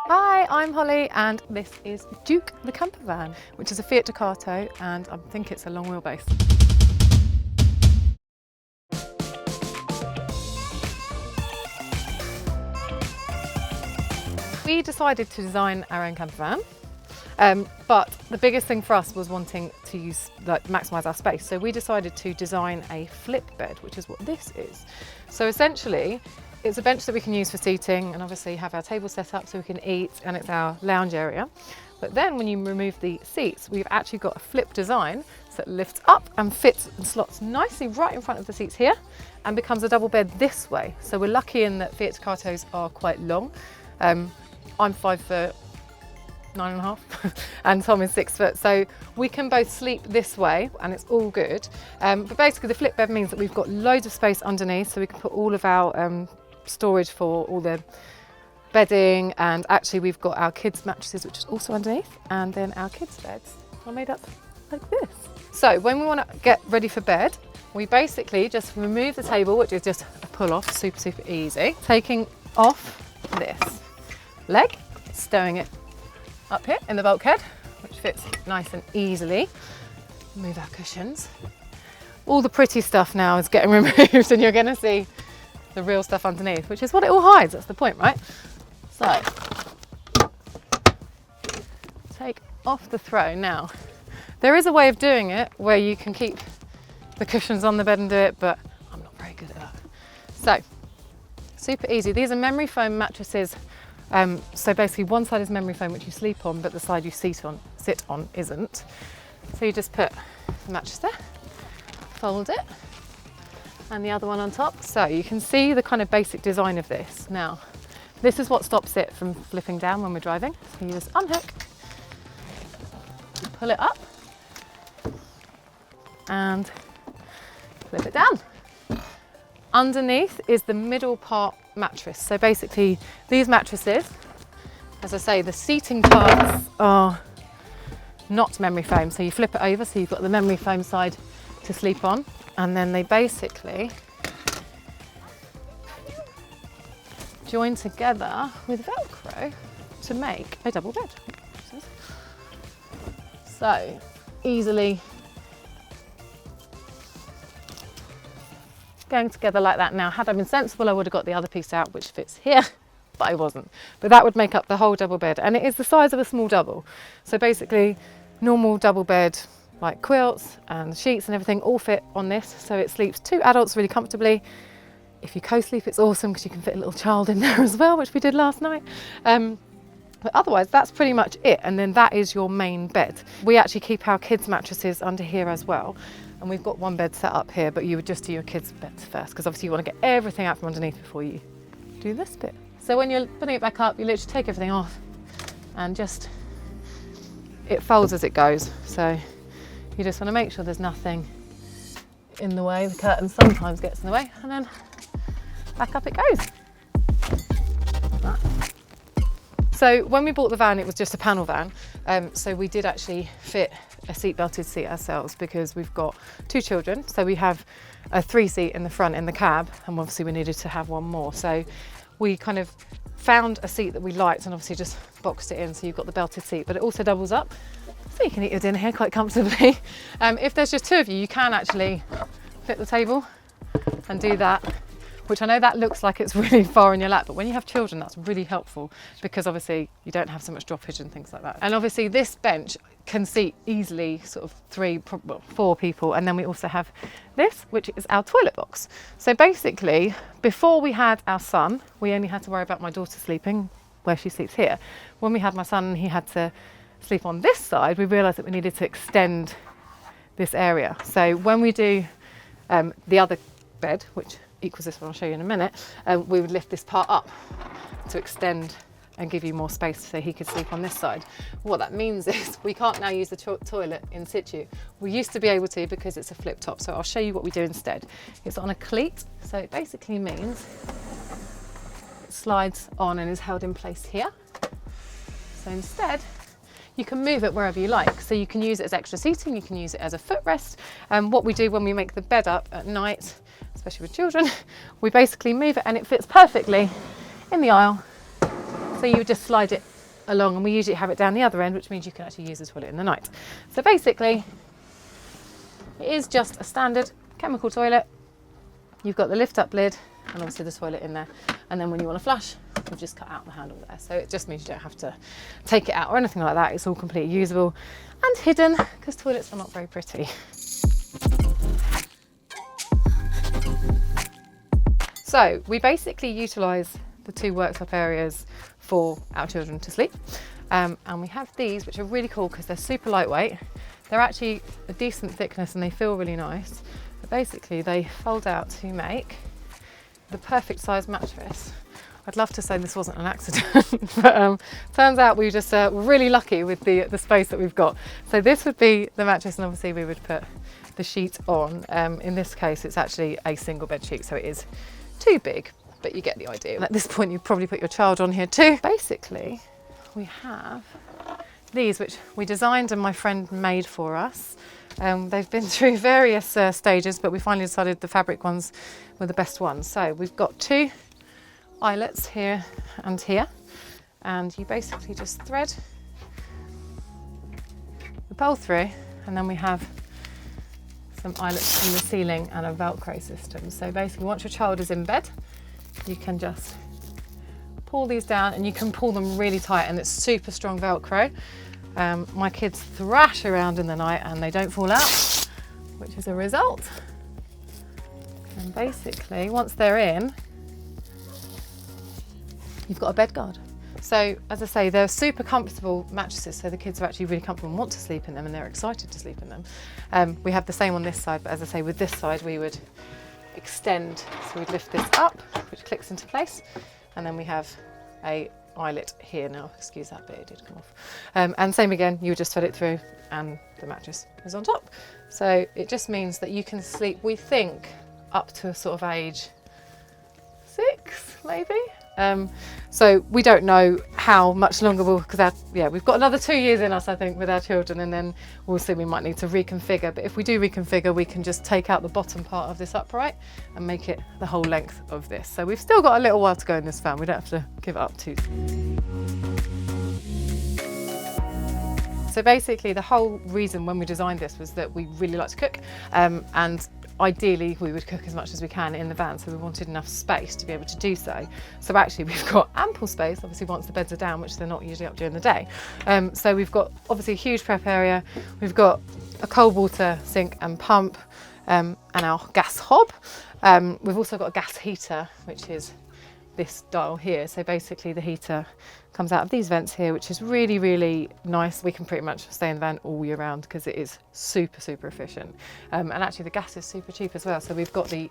Hi, I'm Holly and this is Duke the camper van, which is a Fiat Ducato, and I think it's a long wheelbase. We decided to design our own camper van, but the biggest thing for us was wanting to maximise our space. So we decided to design a flip bed, which is what this is. So essentially, it's a bench that we can use for seating and obviously have our table set up so we can eat, and it's our lounge area. But then when you remove the seats, we've actually got a flip design so it lifts up and fits and slots nicely right in front of the seats here and becomes a double bed this way. So we're lucky in that Fiat Ducatos are quite long. I'm 5'9.5" and Tom is 6 foot, so we can both sleep this way and it's all good. But basically the flip bed means that we've got loads of space underneath, so we can put all of our storage for all the bedding, and actually we've got our kids' mattresses, which is also underneath, and then our kids' beds are made up like this. So when we want to get ready for bed, we basically just remove the table, which is just a pull off, super easy, taking off this leg, stowing it up here in the bulkhead, which fits nice and easily. Move our cushions. All the pretty stuff now is getting removed and you're going to see the real stuff underneath, which is what it all hides. That's the point, right? So take off the throw. Now there is a way of doing it where you can keep the cushions on the bed and do it, but I'm not very good at that. So super easy. These are memory foam mattresses. So basically one side is memory foam, which you sleep on, but the side you sit on isn't. So you just put the mattress there, fold it, and the other one on top. So you can see the kind of basic design of this. Now, this is what stops it from flipping down when we're driving. So you just unhook, pull it up, and flip it down. Underneath is the middle part mattress. So basically these mattresses, as I say, the seating parts are not memory foam. So you flip it over, so you've got the memory foam side to sleep on, and then they basically join together with Velcro to make a double bed. So easily going together like that. Now, had I been sensible, I would have got the other piece out, which fits here, but I wasn't. But that would make up the whole double bed, and it is the size of a small double. So basically, normal double bed, like quilts and sheets and everything, all fit on this. So it sleeps 2 adults really comfortably. If you co-sleep, it's awesome because you can fit a little child in there as well, which we did last night. But otherwise, that's pretty much it. And then that is your main bed. We actually keep our kids' mattresses under here as well. And we've got one bed set up here, but you would just do your kids' beds first, because obviously you want to get everything out from underneath before you do this bit. So when you're putting it back up, you literally take everything off and just, it folds as it goes. So you just want to make sure there's nothing in the way. The curtain sometimes gets in the way, and then back up it goes. Like that. So when we bought the van, it was just a panel van. So we did actually fit a seat-belted seat ourselves because we've got 2 children. So we have a 3-seat in the front in the cab, and obviously we needed to have one more. So we kind of found a seat that we liked and obviously just boxed it in. So you've got the belted seat, but it also doubles up. So you can eat your dinner here quite comfortably. If there's just 2 of you, you can actually flip the table and do that, which I know that looks like it's really far in your lap, but when you have children, that's really helpful because obviously you don't have so much droppage and things like that. And obviously this bench can seat easily sort of 4 people. And then we also have this, which is our toilet box. So basically, before we had our son, we only had to worry about my daughter sleeping where she sleeps here. When we had my son and he had to sleep on this side, we realised that we needed to extend this area. So when we do the other bed, which equals this one, I'll show you in a minute, we would lift this part up to extend and give you more space so he could sleep on this side. What that means is we can't now use the toilet in situ. We used to be able to because it's a flip top, so I'll show you what we do instead. It's on a cleat, so it basically means it slides on and is held in place here. So instead, you can move it wherever you like. So you can use it as extra seating, you can use it as a footrest. What we do when we make the bed up at night, especially with children, we basically move it and it fits perfectly in the aisle. So you would just slide it along, and we usually have it down the other end, which means you can actually use the toilet in the night. So basically, it is just a standard chemical toilet. You've got the lift up lid and obviously the toilet in there. And then when you want to flush, you've just cut out the handle there. So it just means you don't have to take it out or anything like that. It's all completely usable and hidden, because toilets are not very pretty. So we basically utilise the 2 worktop areas for our children to sleep. And we have these, which are really cool because they're super lightweight. They're actually a decent thickness and they feel really nice. But basically they fold out to make the perfect size mattress. I'd love to say this wasn't an accident, but turns out we just were really lucky with the space that we've got. So this would be the mattress, and obviously we would put the sheet on. In this case, it's actually a single bed sheet, so it is too big, but you get the idea. And at this point, you'd probably put your child on here too. Basically, we have these, which we designed and my friend made for us. They've been through various stages, but we finally decided the fabric ones were the best ones. So we've got 2 eyelets here and here, and you basically just thread the pole through, and then we have some eyelets in the ceiling and a Velcro system. So basically, once your child is in bed, you can just pull these down, and you can pull them really tight, and it's super strong Velcro. My kids thrash around in the night and they don't fall out, which is a result. And basically, once they're in, you've got a bed guard. So as I say, they're super comfortable mattresses, so the kids are actually really comfortable and want to sleep in them, and they're excited to sleep in them. We have the same on this side, but as I say, with this side we would extend, so we'd lift this up, which clicks into place, and then we have a eyelet here. Now excuse that bit, it did come off. And same again, you would just thread it through and the mattress is on top. So it just means that you can sleep, we think, up to a sort of age 6 maybe. So we don't know how much longer because we've got another 2 years in us, I think, with our children, and then we'll see, we might need to reconfigure. But if we do reconfigure, we can just take out the bottom part of this upright and make it the whole length of this. So we've still got a little while to go in this van. We don't have to give it up too soon. So basically the whole reason when we designed this was that we really like to cook, and ideally we would cook as much as we can in the van, so we wanted enough space to be able to do so. So actually we've got ample space, obviously once the beds are down, which they're not usually up during the day. So we've got obviously a huge prep area, we've got a cold water sink and pump, and our gas hob. We've also got a gas heater, which is this dial here. So basically the heater comes out of these vents here, which is really, really nice. We can pretty much stay in the van all year round because it is super, super efficient. And actually the gas is super cheap as well. So we've got the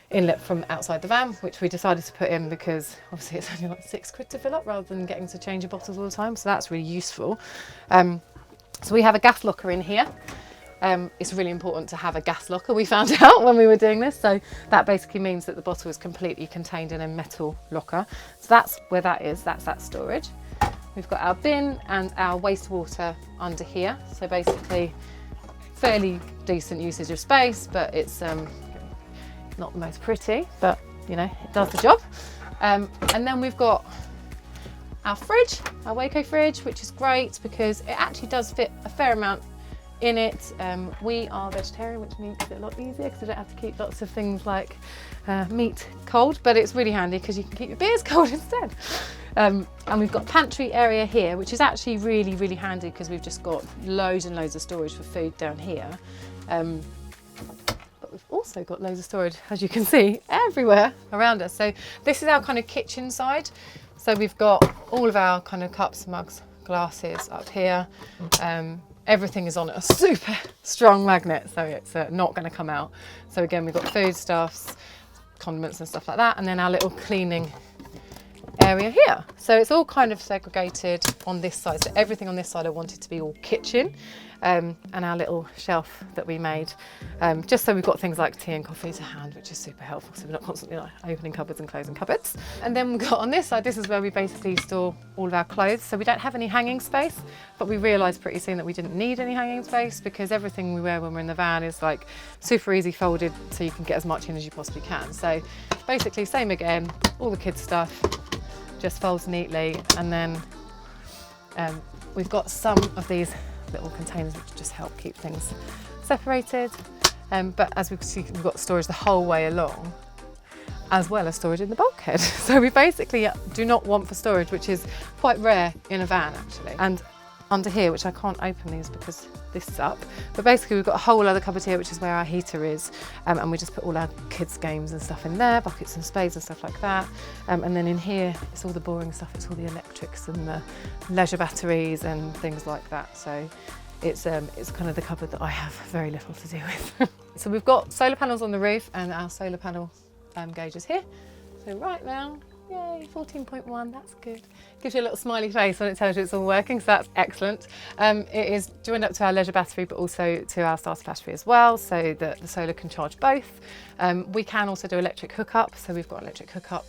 inlet from outside the van, which we decided to put in because obviously it's only like £6 to fill up rather than getting to change your bottles all the time. So that's really useful. So we have a gas locker in here. It's really important to have a gas locker, we found out when we were doing this. So that basically means that the bottle is completely contained in a metal locker. So that's where that is, that's that storage. We've got our bin and our wastewater under here. So basically fairly decent usage of space, but it's not the most pretty, but you know, it does the job. And then we've got our fridge, our Waco fridge, which is great because it actually does fit a fair amount in it. We are vegetarian, which makes it a lot easier because we don't have to keep lots of things like meat cold, but it's really handy because you can keep your beers cold instead. And we've got pantry area here, which is actually really, really handy because we've just got loads and loads of storage for food down here. But we've also got loads of storage, as you can see, everywhere around us. So this is our kind of kitchen side. So we've got all of our kind of cups, mugs, glasses up here. Everything is on a super strong magnet, so it's not going to come out. So again, we've got foodstuffs, condiments and stuff like that, and then our little cleaning area here. So it's all kind of segregated on this side. So everything on this side I wanted to be all kitchen. and our little shelf that we made, just so we've got things like tea and coffee to hand, which is super helpful, so we're not constantly like opening cupboards and closing cupboards. And then we've got on this side, this is where we basically store all of our clothes. So we don't have any hanging space, but we realised pretty soon that we didn't need any hanging space because everything we wear when we're in the van is like super easy folded, so you can get as much in as you possibly can. So basically same again, all the kids stuff just folds neatly, and then we've got some of these little containers which just help keep things separated, but as we can see, we've got storage the whole way along, as well as storage in the bulkhead. So we basically do not want for storage, which is quite rare in a van actually. And under here, which I can't open these because this is up, but basically we've got a whole other cupboard here, which is where our heater is, and we just put all our kids' games and stuff in there, buckets and spades and stuff like that. And then in here, it's all the boring stuff, it's all the electrics and the leisure batteries and things like that. So it's kind of the cupboard that I have very little to do with. So we've got solar panels on the roof, and our solar panel gauge is here. So right now, yay, 14.1, that's good. Gives you a little smiley face when it tells you it's all working, so that's excellent. It is joined up to our leisure battery, but also to our starter battery as well, so that the solar can charge both. We can also do electric hookup, so we've got electric hookup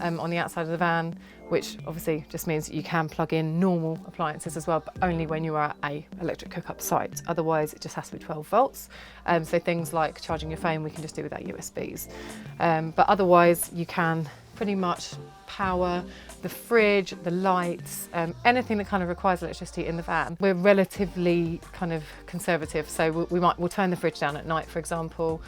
on the outside of the van, which obviously just means that you can plug in normal appliances as well, but only when you are at a electric hookup site. Otherwise, it just has to be 12 volts. So things like charging your phone, we can just do without USBs. But otherwise, you can pretty much power the fridge, the lights, anything that kind of requires electricity in the van. We're relatively kind of conservative, so we'll turn the fridge down at night, for example.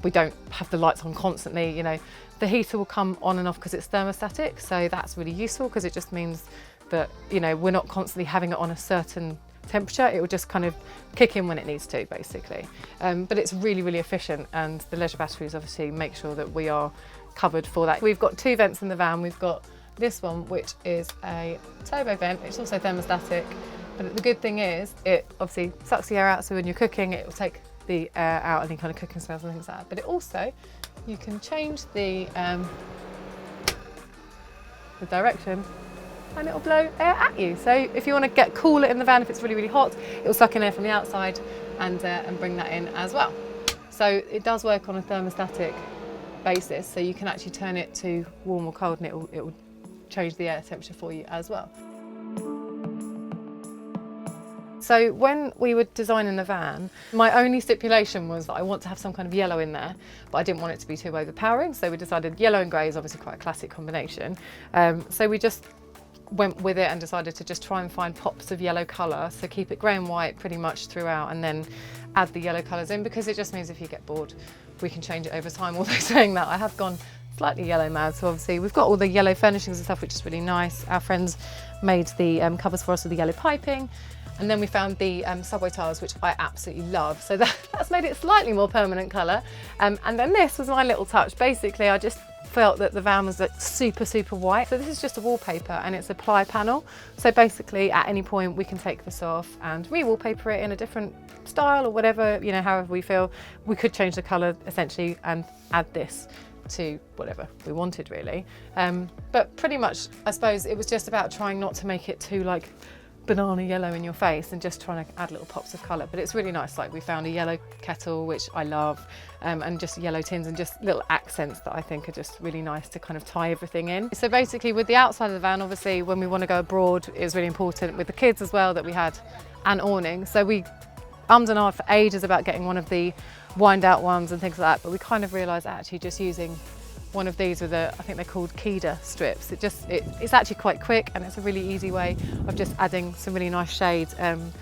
We don't have the lights on constantly, you know. The heater will come on and off because it's thermostatic, so that's really useful because it just means that, you know, we're not constantly having it on a certain temperature. It will just kind of kick in when it needs to, basically. But it's really, really efficient, and the leisure batteries obviously make sure that we are covered for that. We've got two vents in the van. We've got this one, which is a turbo vent. It's also thermostatic, but the good thing is it obviously sucks the air out, so when you're cooking it will take the air out, any kind of cooking smells and things like that. But it also, you can change the direction and it will blow air at you. So if you want to get cooler in the van, if it's really, really hot, it will suck in air from the outside and bring that in as well. So it does work on a thermostatic basis, so you can actually turn it to warm or cold, and it will change the air temperature for you as well. So when we were designing the van, my only stipulation was that I want to have some kind of yellow in there, but I didn't want it to be too overpowering, so we decided yellow and grey is obviously quite a classic combination. So we just went with it and decided to just try and find pops of yellow colour, so keep it grey and white pretty much throughout, and then add the yellow colours in, because it just means if you get bored, we can change it over time. Although saying that, I have gone slightly yellow mad, so obviously we've got all the yellow furnishings and stuff, which is really nice. Our friends made the covers for us with the yellow piping, and then we found the subway tiles, which I absolutely love, so that's made it slightly more permanent colour. And then this was my little touch. Basically, I just felt that the van was like super, super white. So this is just a wallpaper, and it's a ply panel. So basically at any point we can take this off and re-wallpaper it in a different style or whatever, you know, however we feel. We could change the colour essentially and add this to whatever we wanted, really. But pretty much, I suppose it was just about trying not to make it too like banana yellow in your face, and just trying to add little pops of colour. But it's really nice. Like, we found a yellow kettle, which I love, and just yellow tins and just little accents that I think are just really nice to kind of tie everything in. So basically with the outside of the van, obviously when we want to go abroad, it was really important with the kids as well that we had an awning. So we and ahed for ages about getting one of the wind out ones and things like that, but we kind of realised actually just using one of these with I think they're called Keda strips. It's actually quite quick, and it's a really easy way of just adding some really nice shades and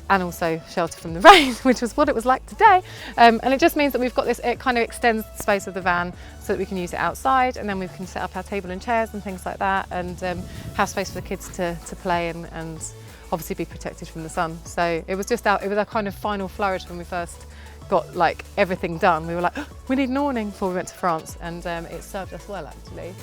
also shelter from the rain, which was what it was like today. And it just means that we've got this, it kind of extends the space of the van so that we can use it outside, and then we can set up our table and chairs and things like that, and have space for the kids to play and obviously be protected from the sun. So it was just it was our kind of final flourish when we first got like everything done. We were like, oh, we need an awning before we went to France, and it served us well actually.